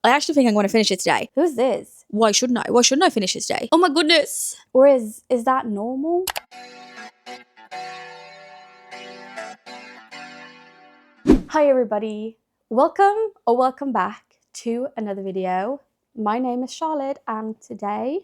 I actually think I'm going to finish it today. Who's this? Why shouldn't I? Why shouldn't I finish it today? Oh my goodness. Or is that normal? Hi everybody. Welcome back to another video. My name is Charlotte and today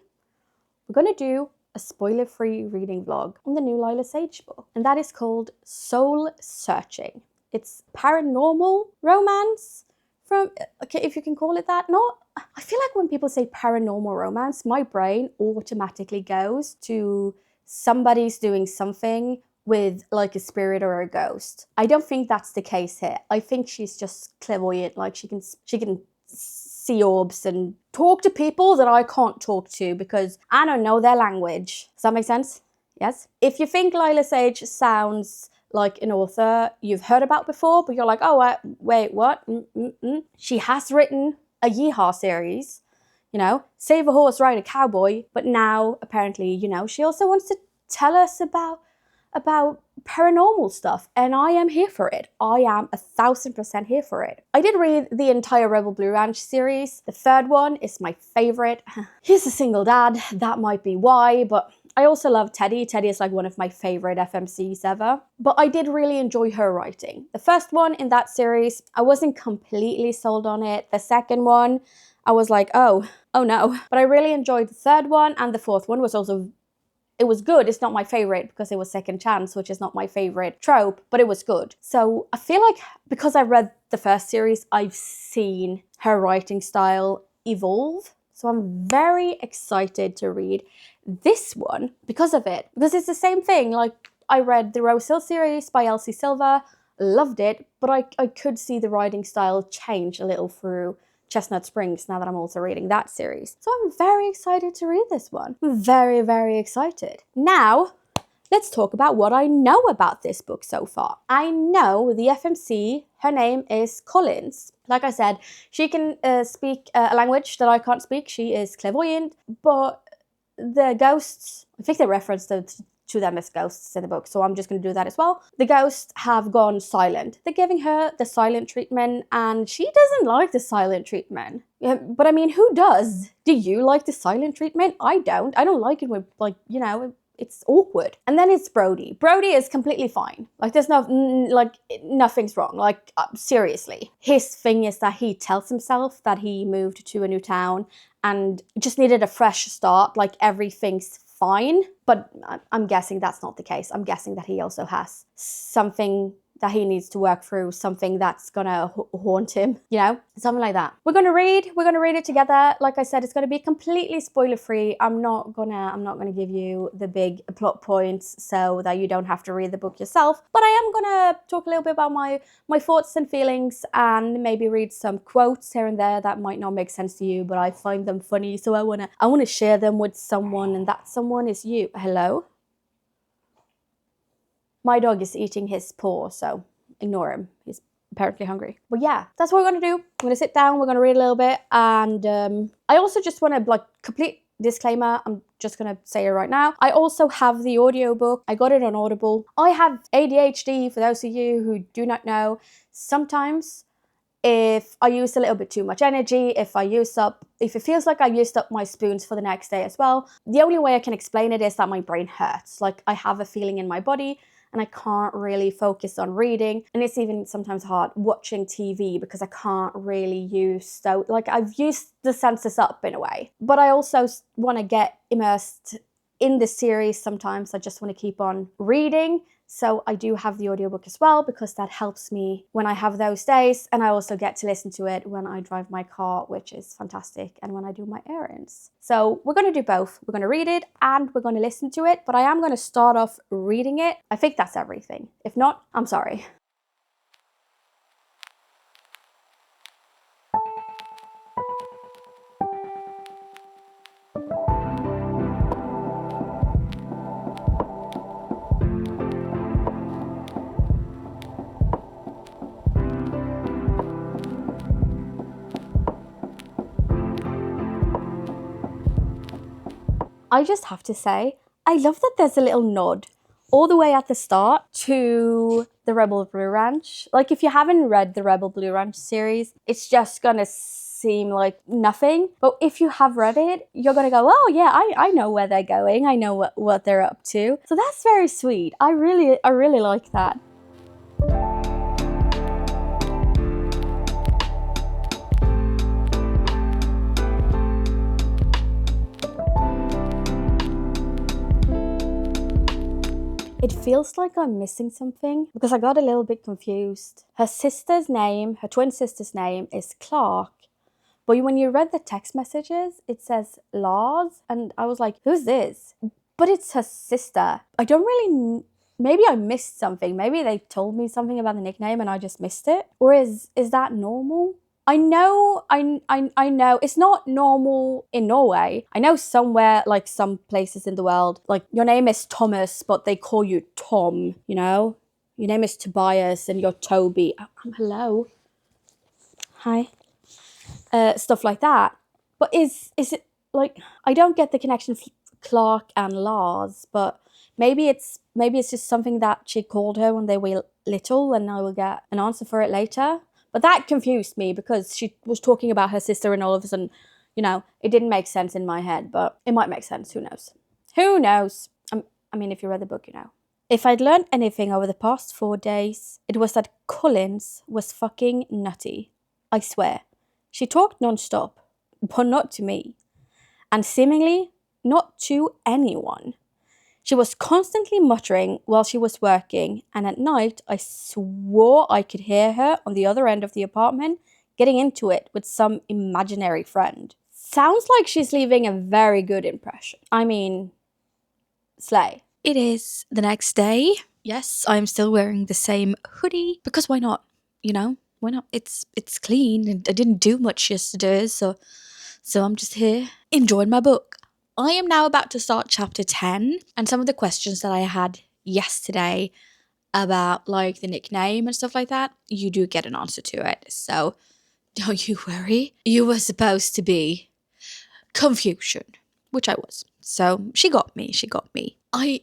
we're going to do a spoiler-free reading vlog on the new Lila Sage book, and that is called Soul Searching. It's paranormal romance from, okay, if you can call it that. Not, I feel like when people say paranormal romance, my brain automatically goes to somebody's doing something with like a spirit or a ghost. I don't think that's the case here. I think she's just clairvoyant, like she can see orbs and talk to people that I can't talk to because I don't know their language. Does that make sense? Yes? If you think Lila Sage sounds like an author you've heard about before, but you're like, oh, wait, what? She has written a Yeehaw series, you know, Save a Horse, Ride a Cowboy, but now apparently, you know, she also wants to tell us about paranormal stuff, and I am here for it. I am 1000% here for it. I did read the entire Rebel Blue Ranch series. The third one is my favorite. He's a single dad, that might be why, but I also love Teddy. Teddy is like one of my favorite FMCs ever. But I did really enjoy her writing. The first one in that series, I wasn't completely sold on it. The second one, I was like, oh no. But I really enjoyed the third one, and the fourth one was also, it was good. It's not my favorite because it was Second Chance, which is not my favorite trope, but it was good. So I feel like because I read the first series, I've seen her writing style evolve. So I'm very excited to read this one because of it. Because it's the same thing. Like, I read the Rose Hill series by Elsie Silver, loved it, but I could see the writing style change a little through Chestnut Springs now that I'm also reading that series. So I'm very excited to read this one. I'm very, very excited. Now, let's talk about what I know about this book so far. I know the FMC, her name is Collins. Like I said, she can speak a language that I can't speak. She is clairvoyant, but the ghosts, I think they referenced to them as ghosts in the book, so I'm just going to do that as well. The ghosts have gone silent. They're giving her the silent treatment, and she doesn't like the silent treatment. Yeah, but I mean, who does? Do you like the silent treatment? I don't. I don't like it when, like, you know, it's awkward. And then it's Brody. Brody is completely fine. Like, there's nothing's wrong. Like, seriously. His thing is that he tells himself that he moved to a new town and just needed a fresh start. Like, everything's fine. But I'm guessing that's not the case. I'm guessing that he also has something that he needs to work through, something that's gonna haunt him, you know, something like that. We're gonna read it together. Like I said, it's gonna be completely spoiler free. I'm not gonna give you the big plot points so that you don't have to read the book yourself, but I am gonna talk a little bit about my thoughts and feelings, and maybe read some quotes here and there that might not make sense to you, but I find them funny, so I wanna share them with someone, and that someone is you. Hello? My dog is eating his paw, so ignore him. He's apparently hungry. But yeah, that's what we're going to do. We're going to sit down, we're going to read a little bit, and I also just want to, like, complete disclaimer, I'm just going to say it right now. I also have the audiobook. I got it on Audible. I have ADHD, for those of you who do not know. Sometimes if I use a little bit too much energy, if it feels like I used up my spoons for the next day as well, the only way I can explain it is that my brain hurts. Like, I have a feeling in my body and I can't really focus on reading. And it's even sometimes hard watching TV because I can't really use, like, I've used the senses up in a way. But I also want to get immersed in the series sometimes. I just want to keep on reading. So I do have the audiobook as well because that helps me when I have those days, and I also get to listen to it when I drive my car, which is fantastic, and when I do my errands. So we're going to do both. We're going to read it and we're going to listen to it, but I am going to start off reading it. I think that's everything. If not, I'm sorry. I just have to say, I love that there's a little nod all the way at the start to the Rebel Blue Ranch. Like, if you haven't read the Rebel Blue Ranch series, it's just gonna seem like nothing. But if you have read it, you're going to go, oh yeah, I know where they're going. I know what they're up to. So that's very sweet. I really like that. It feels like I'm missing something because I got a little bit confused. Her twin sister's name is Clark. But when you read the text messages, it says Lars. And I was like, who's this? But it's her sister. I don't really... Maybe I missed something. Maybe they told me something about the nickname and I just missed it. Or is that normal? I know it's not normal in Norway. I know somewhere, like some places in the world, like your name is Thomas, but they call you Tom, you know? Your name is Tobias and you're Toby. Hello. Hi. Stuff like that. But is it, like, I don't get the connection of Clark and Lars, but maybe it's just something that she called her when they were little and I will get an answer for it later. But that confused me because she was talking about her sister and all of a sudden, you know, it didn't make sense in my head, but it might make sense. Who knows? Who knows? I mean, if you read the book, you know. If I'd learned anything over the past 4 days, it was that Collins was fucking nutty. I swear. She talked non-stop, but not to me. And seemingly not to anyone. She was constantly muttering while she was working, and at night I swore I could hear her on the other end of the apartment getting into it with some imaginary friend. Sounds like she's leaving a very good impression. I mean, slay. It is the next day. Yes, I'm still wearing the same hoodie because why not? You know, why not? It's clean and I didn't do much yesterday, so I'm just here enjoying my book. I am now about to start chapter 10, and some of the questions that I had yesterday about like the nickname and stuff like that, you do get an answer to it. So don't you worry. You were supposed to be Confucian, which I was. So she got me. I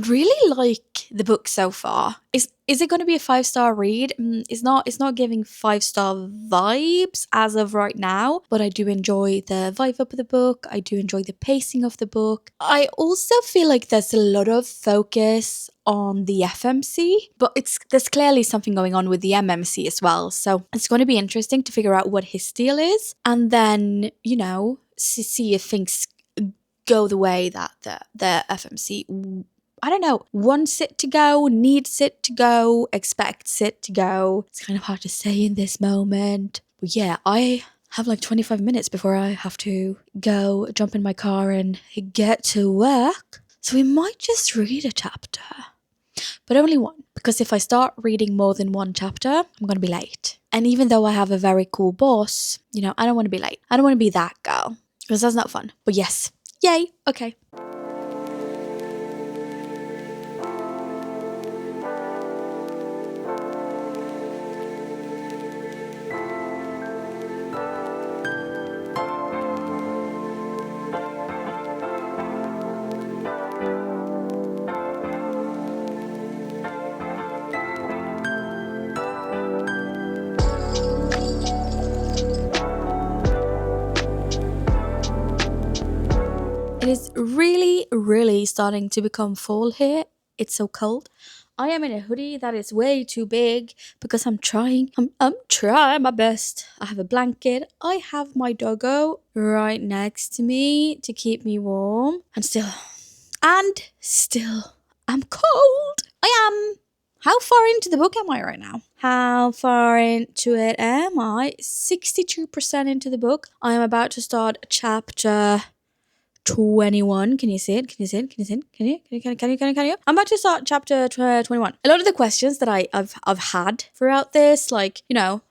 really like the book so far. Is it going to be a 5-star read? It's not giving 5-star vibes as of right now, but I do enjoy the vibe of the book. I do enjoy the pacing of the book. I also feel like there's a lot of focus on the FMC, but there's clearly something going on with the MMC as well. So it's going to be interesting to figure out what his deal is, and then, you know, see if things go the way that the FMC, I don't know, wants it to go, needs it to go, expects it to go. It's kind of hard to say in this moment. But yeah, I have like 25 minutes before I have to go jump in my car and get to work. So we might just read a chapter. But only one. Because if I start reading more than one chapter, I'm going to be late. And even though I have a very cool boss, you know, I don't want to be late. I don't want to be that girl. Because that's not fun. But yes. Yay. Okay. It is really starting to become fall here. It's so cold. I am in a hoodie that is way too big because I'm trying my best. I have a blanket. I have my doggo right next to me to keep me warm. And still, I'm cold. I am. How far into the book am I right now? How far into it am I? 62% into the book. I am about to start chapter 21. Can you see it? Can you? I'm about to start chapter 21. A lot of the questions that I've had throughout this, like, you know,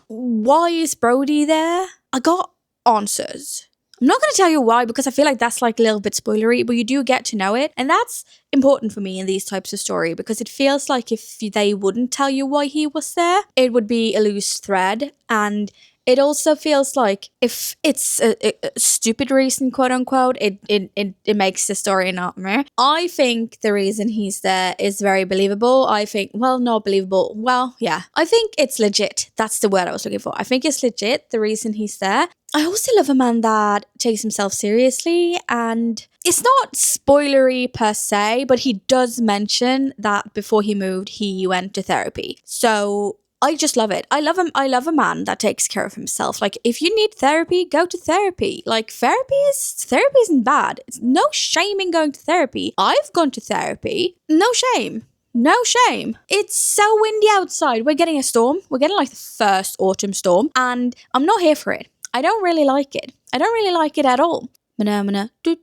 why is Brody there? I got answers. I'm not going to tell you why because I feel like that's like a little bit spoilery, but you do get to know it. And that's important for me in these types of story because it feels like if they wouldn't tell you why he was there, it would be a loose thread and it also feels like if it's a stupid reason, quote unquote, it makes the story not meh. I think the reason he's there is very believable. I think, well, not believable. Well, yeah. I think it's legit. That's the word I was looking for. I think it's legit, the reason he's there. I also love a man that takes himself seriously, and it's not spoilery per se, but he does mention that before he moved, he went to therapy. So I just love it. I love him. I love a man that takes care of himself. Like, if you need therapy, go to therapy. Like, therapy isn't bad. It's no shame in going to therapy. I've gone to therapy. No shame. No shame. It's so windy outside. We're getting a storm. We're getting like the first autumn storm, and I'm not here for it. I don't really like it. I don't really like it at all. No, did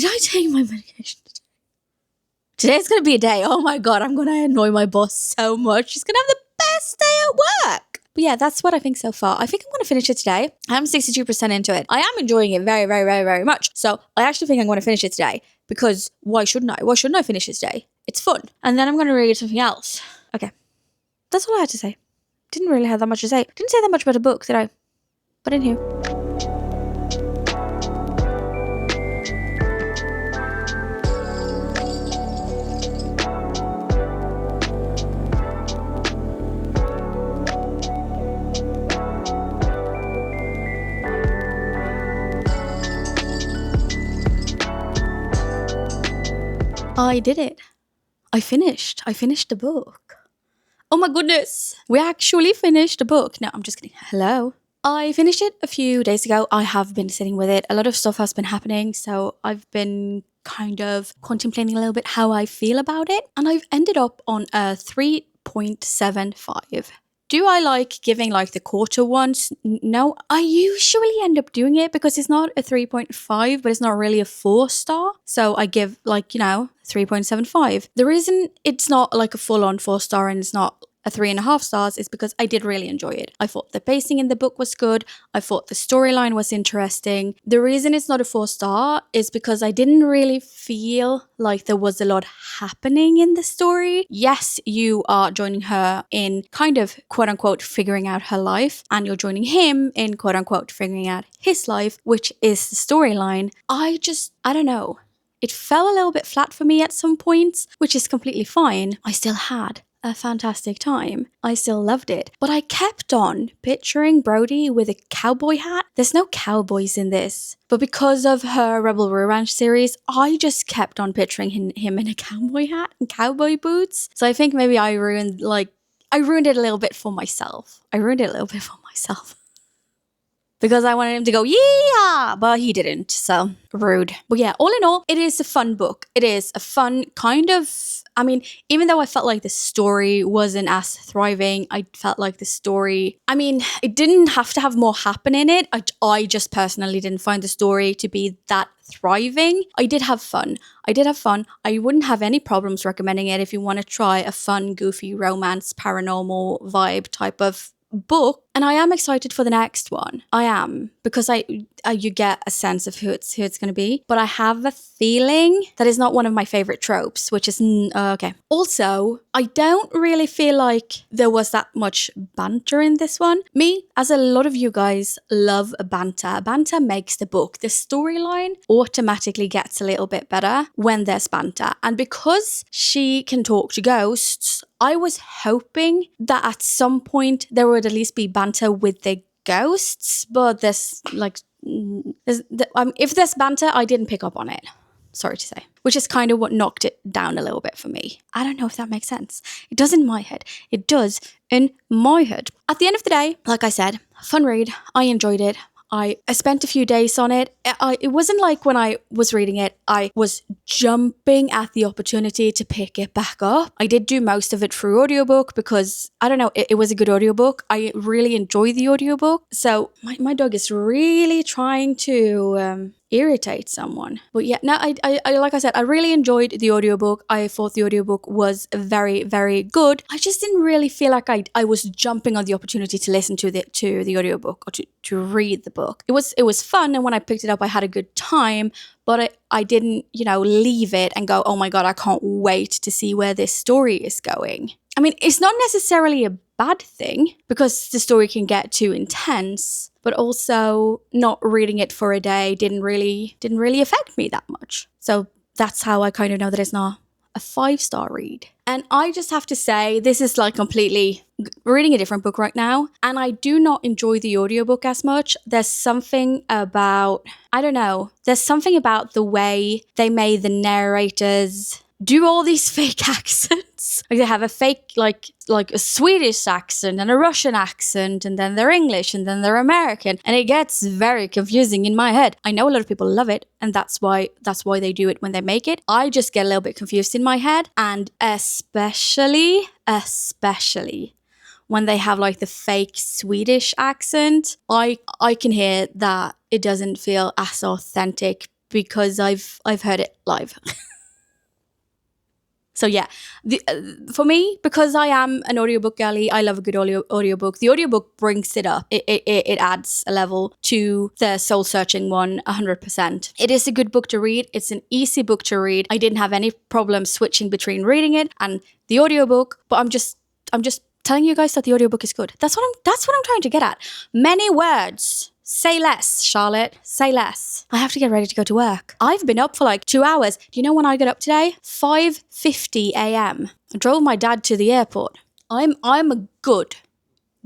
I take my medication today? Today's going to be a day. Oh my God, I'm going to annoy my boss so much. She's going to have the best day at work. But yeah, that's what I think so far. I think I'm going to finish it today. I'm 62% into it. I am enjoying it very, very, very, very much. So I actually think I'm going to finish it today, because why shouldn't I? Why shouldn't I finish it today? It's fun. And then I'm going to read something else. Okay. That's all I had to say. Didn't really have that much to say. Didn't say that much about a book, did I? But in here. I did it. I finished the book. Oh my goodness. We actually finished the book. No, I'm just kidding. Hello. I finished it a few days ago. I have been sitting with it. A lot of stuff has been happening, so I've been kind of contemplating a little bit how I feel about it, and I've ended up on a 3.75. Do I like giving like the quarter ones? No, I usually end up doing it because it's not a 3.5, but it's not really a 4-star. So I give 3.75. The reason it's not like a full-on 4-star and it's not a 3.5 stars is because I did really enjoy it. I thought the pacing in the book was good. I thought the storyline was interesting. The reason it's not a 4-star is because I didn't really feel like there was a lot happening in the story. Yes, you are joining her in kind of quote unquote figuring out her life, and you're joining him in quote unquote figuring out his life, which is the storyline. I don't know. It fell a little bit flat for me at some points, which is completely fine. I still had a fantastic time. I still loved it. But I kept on picturing Brody with a cowboy hat. There's no cowboys in this. But because of her Rebel Ranch series, I just kept on picturing him in a cowboy hat and cowboy boots. So I think maybe I ruined it a little bit for myself. Because I wanted him to go, yeah, but he didn't, so rude. But yeah, all in all, it is a fun book. It is a fun kind of, even though I felt like the story wasn't as thriving, I felt like the story, it didn't have to have more happen in it. I just personally didn't find the story to be that thriving. I did have fun. I wouldn't have any problems recommending it if you want to try a fun, goofy, romance, paranormal vibe type of book. And I am excited for the next one. I am, because you get a sense of who it's going to be. But I have a feeling that is not one of my favorite tropes, which is okay. Also, I don't really feel like there was that much banter in this one. Me, as a lot of you guys love banter. Banter makes the book. The storyline automatically gets a little bit better when there's banter. And because she can talk to ghosts, I was hoping that at some point there would at least be banter with the ghosts, but if there's banter, I didn't pick up on it. Sorry to say. Which is kind of what knocked it down a little bit for me. I don't know if that makes sense. It does in my head. It does in my head. At the end of the day, like I said, fun read. I enjoyed it. I spent a few days on it. It wasn't like when I was reading it, I was jumping at the opportunity to pick it back up. I did do most of it through audiobook because, I don't know, it was a good audiobook. I really enjoy the audiobook. So my dog is really trying to irritate someone. But yeah, no, I like I said, I really enjoyed the audiobook. I thought the audiobook was very, very good. I just didn't really feel like I was jumping on the opportunity to listen to the audiobook or to read the book. It was fun, and when I picked it up I had a good time, but I didn't, leave it and go, oh my God, I can't wait to see where this story is going. I mean, it's not necessarily a bad thing because the story can get too intense, but also not reading it for a day didn't really affect me that much. So that's how I kind of know that it's not a 5-star read. And I just have to say, this is like completely reading a different book right now, and I do not enjoy the audiobook as much. There's something about, I don't know, there's something about the way they made the narrators do all these fake accents. Like they have a fake, like a Swedish accent and a Russian accent, and then they're English, and then they're American, and it gets very confusing in my head. I know a lot of people love it, and that's why they do it when they make it. I just get a little bit confused in my head, and especially when they have like the fake Swedish accent, I can hear that it doesn't feel as authentic because I've heard it live. So yeah, for me, because I am an audiobook girly, I love a good audiobook. The audiobook brings it up. It adds a level to the soul-searching one 100%. It is a good book to read. It's an easy book to read. I didn't have any problem switching between reading it and the audiobook, but I'm just telling you guys that the audiobook is good. That's what I'm trying to get at. Many words. Say less, Charlotte. Say less. I have to get ready to go to work. I've been up for like 2 hours. Do you know when I got up today? 5:50 a.m. I drove my dad to the airport. I'm a good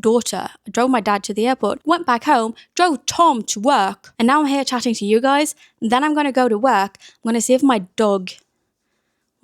daughter. I drove my dad to the airport, went back home, drove Tom to work, and now I'm here chatting to you guys. And then I'm going to go to work. I'm going to see if my dog...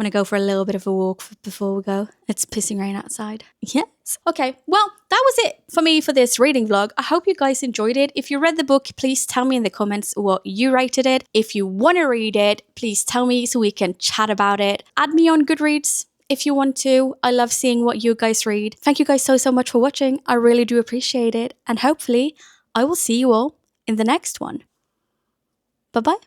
I'm going to go for a little bit of a walk before we go. It's pissing rain outside. Yes. Okay, well, that was it for me for this reading vlog. I hope you guys enjoyed it. If you read the book, please tell me in the comments what you rated it. If you want to read it, please tell me so we can chat about it. Add me on Goodreads if you want to. I love seeing what you guys read. Thank you guys so much for watching. I really do appreciate it. And hopefully, I will see you all in the next one. Bye-bye.